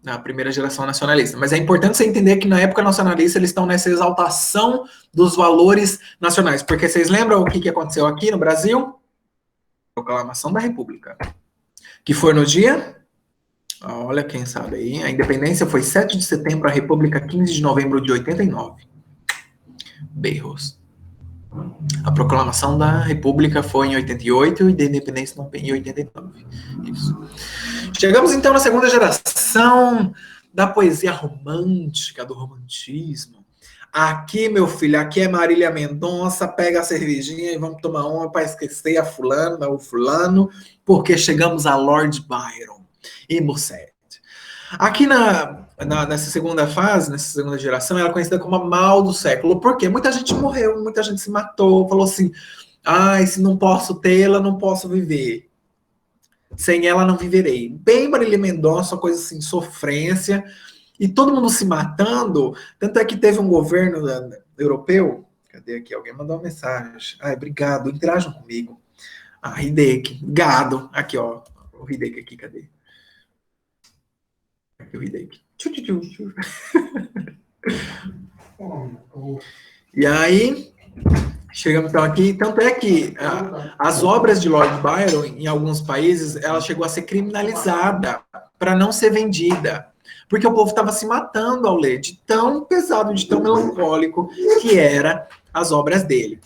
na primeira geração nacionalista. Mas é importante você entender que na época nacionalista eles estão nessa exaltação dos valores nacionais. Porque vocês lembram o que aconteceu aqui no Brasil? Proclamação da República. Que foi no dia... Olha quem sabe aí. A independência foi 7 de setembro, a República 15 de novembro de 89. Berros. A proclamação da República foi em 88 e da independência em 89. Isso. Chegamos então na segunda geração da poesia romântica, do romantismo. Aqui, meu filho, aqui é Marília Mendonça, pega a cervejinha e vamos tomar uma para esquecer a fulana, o fulano, porque chegamos a Lord Byron e Musset. Aqui nessa segunda fase, nessa segunda geração, ela é conhecida como a mal do século. Por quê? Muita gente morreu, muita gente se matou, falou assim, se não posso tê-la, não posso viver. Sem ela não viverei. Bem Marília Mendonça, uma coisa assim, sofrência, e todo mundo se matando, tanto é que teve um governo europeu, cadê aqui? Alguém mandou uma mensagem. Obrigado, interajam comigo. Hideki, gado, aqui ó, o Hideki aqui, cadê? Aqui o Hideki. E aí, chegamos então aqui, tanto é que as obras de Lord Byron, em alguns países, ela chegou a ser criminalizada para não ser vendida, porque o povo estava se matando ao ler, de tão pesado, de tão melancólico que eram as obras dele.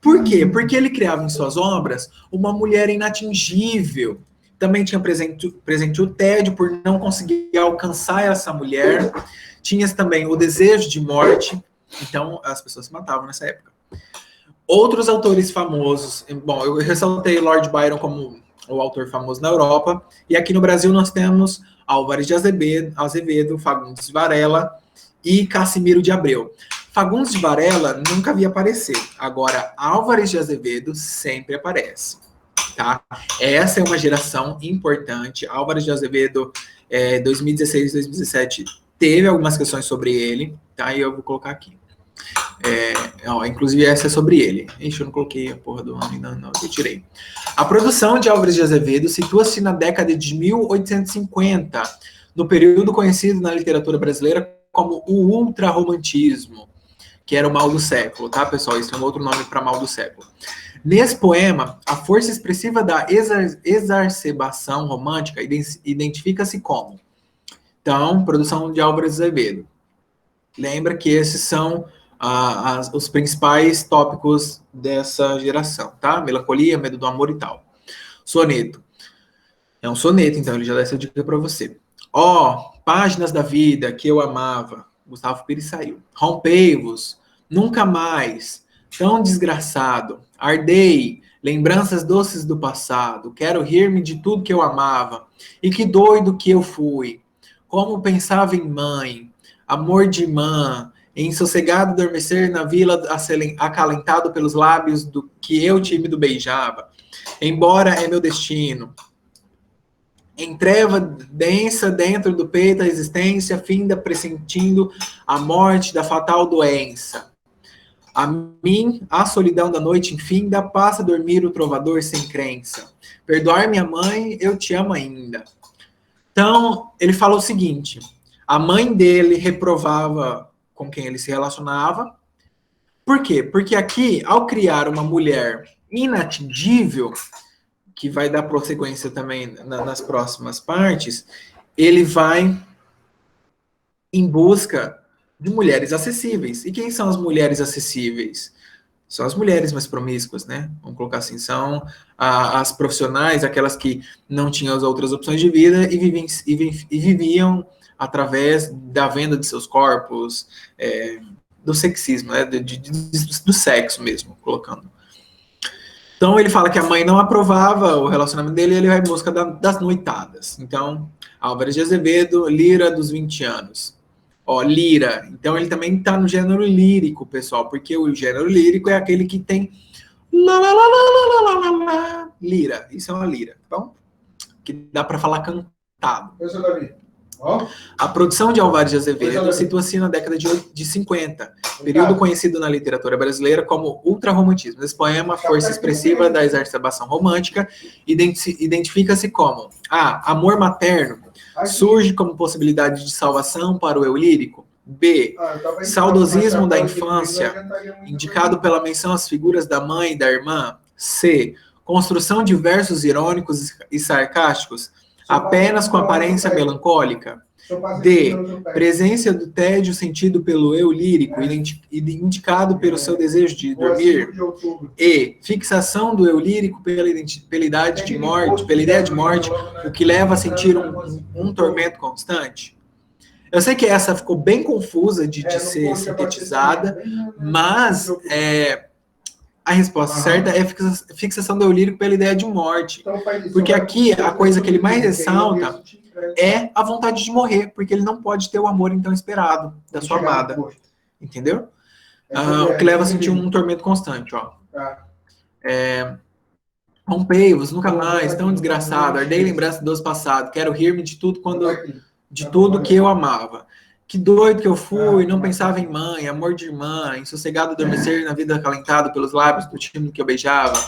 Por quê? Porque ele criava em suas obras uma mulher inatingível. Também tinha presente o tédio por não conseguir alcançar essa mulher. Tinha também o desejo de morte. Então, as pessoas se matavam nessa época. Outros autores famosos. Bom, eu ressaltei Lord Byron como o autor famoso na Europa. E aqui no Brasil nós temos Álvares de Azevedo, Fagundes de Varela e Cassimiro de Abreu. Fagundes de Varela nunca vi aparecer. Agora, Álvares de Azevedo sempre aparece. Tá? Essa é uma geração importante. Álvares de Azevedo, 2016, 2017, teve algumas questões sobre ele, tá? E eu vou colocar aqui. Inclusive, essa é sobre ele. Ixi, eu não coloquei a porra do nome, não, eu tirei. A produção de Álvares de Azevedo situa-se na década de 1850, no período conhecido na literatura brasileira como o ultrarromantismo, que era o mal do século, tá, pessoal? Isso é um outro nome para mal do século. Nesse poema, a força expressiva da exacerbação romântica identifica-se como. Então, produção de Álvares de Azevedo. Lembra que esses são os principais tópicos dessa geração, tá? Melancolia, medo do amor e tal. Soneto. É um soneto, então, ele já dá essa dica para você. Páginas da vida que eu amava. Gustavo Pires saiu. Rompei-vos, nunca mais, tão desgraçado. Ardei, lembranças doces do passado. Quero rir-me de tudo que eu amava. E que doido que eu fui. Como pensava em mãe, amor de irmã, em sossegado adormecer na vila, acalentado pelos lábios do que eu tímido beijava. Embora é meu destino. Em treva densa dentro do peito a existência, finda pressentindo a morte da fatal doença. A mim, a solidão da noite, enfim, dá paz a dormir o trovador sem crença. Perdoar minha mãe, eu te amo ainda. Então, ele fala o seguinte, a mãe dele reprovava com quem ele se relacionava. Por quê? Porque aqui, ao criar uma mulher inatingível, que vai dar prossequência também nas próximas partes, ele vai em busca de mulheres acessíveis. E quem são as mulheres acessíveis? São as mulheres mais promíscuas, né? Vamos colocar assim, são as profissionais, aquelas que não tinham as outras opções de vida e viviam através da venda de seus corpos, do sexismo, né? Do sexo mesmo, colocando. Então, ele fala que a mãe não aprovava o relacionamento dele e ele vai em busca das noitadas. Então, Álvares de Azevedo, Lira dos 20 anos. Lira. Então, ele também está no gênero lírico, pessoal, porque o gênero lírico é aquele que tem lira. Isso é uma lira, tá bom? Que dá para falar cantado. A produção de Álvares de Azevedo situa-se na década de 50, período conhecido na literatura brasileira como ultrarromantismo. Nesse poema, a força expressiva da exacerbação romântica identifica-se como amor materno, surge como possibilidade de salvação para o eu lírico? B. Saudosismo da infância, indicado pela menção às figuras da mãe e da irmã? C. Construção de versos irônicos e sarcásticos, apenas com aparência melancólica? D. Presença do tédio sentido pelo eu lírico, indicado pelo seu desejo de dormir? E. Fixação do eu lírico pela ideia de morte, o que leva a sentir um tormento constante? Eu sei que essa ficou bem confusa de ser sintetizada, mas a resposta certa é fixação do eu lírico pela ideia de morte. Porque aqui a coisa que ele mais ressalta é a vontade de morrer, porque ele não pode ter o amor então esperado da sua amada. Entendeu? O que leva a sentir um tormento constante. Ó. Rompei-vos, nunca mais, tão desgraçado, ardei lembrança do passado, quero rir-me de tudo que eu amava. Que doido que eu fui, não pensava em mãe, amor de irmã, insossegado adormecer na vida acalentado pelos lábios do time que eu beijava.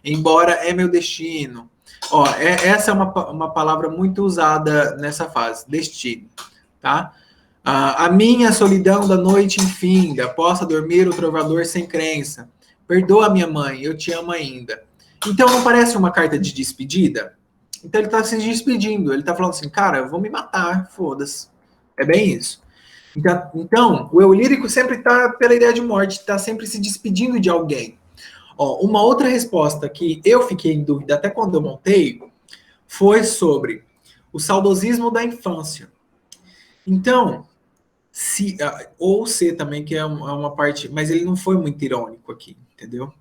Embora é meu destino. Ó, essa é uma palavra muito usada nessa fase, destino, tá? A minha solidão da noite infinda, possa dormir o trovador sem crença. Perdoa minha mãe, eu te amo ainda. Então não parece uma carta de despedida? Então ele está se despedindo, ele está falando assim, cara, eu vou me matar, foda-se. É bem isso. Então, o eu lírico sempre está pela ideia de morte, está sempre se despedindo de alguém. Ó, uma outra resposta que eu fiquei em dúvida até quando eu montei foi sobre o saudosismo da infância. Então, ou C também, que é uma parte, mas ele não foi muito irônico aqui, entendeu?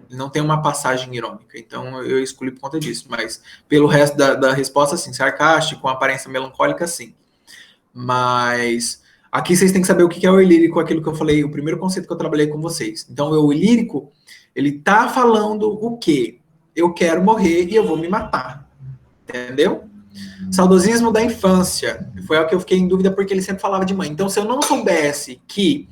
Ele não tem uma passagem irônica, então eu escolhi por conta disso, mas pelo resto da resposta, sim, sarcástico, com aparência melancólica, sim. Mas aqui vocês têm que saber o que é o eu lírico, aquilo que eu falei, o primeiro conceito que eu trabalhei com vocês. Então, o eu lírico, ele tá falando o quê? Eu quero morrer e eu vou me matar. Entendeu? Saudosismo da infância. Foi o que eu fiquei em dúvida porque ele sempre falava de mãe. Então, se eu não soubesse que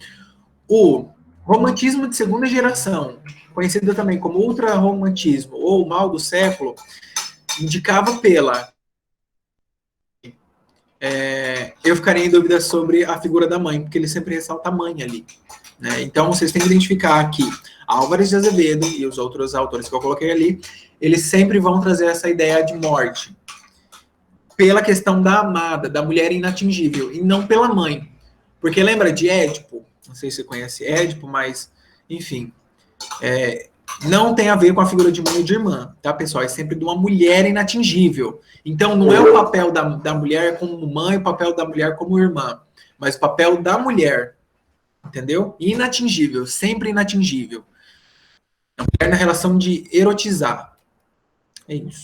o romantismo de segunda geração, conhecido também como ultrarromantismo ou mal do século, indicava pela eu ficaria em dúvida sobre a figura da mãe, porque ele sempre ressalta a mãe ali. Né? Então, vocês têm que identificar que Álvares de Azevedo e os outros autores que eu coloquei ali, eles sempre vão trazer essa ideia de morte pela questão da amada, da mulher inatingível, e não pela mãe. Porque lembra de Édipo? Não sei se você conhece Édipo, mas, enfim, não tem a ver com a figura de mãe ou de irmã, tá, pessoal? É sempre de uma mulher inatingível. Então, não é o papel da mulher como mãe, o papel da mulher como irmã, mas o papel da mulher, entendeu? Inatingível, sempre inatingível. A mulher na relação de erotizar. É isso.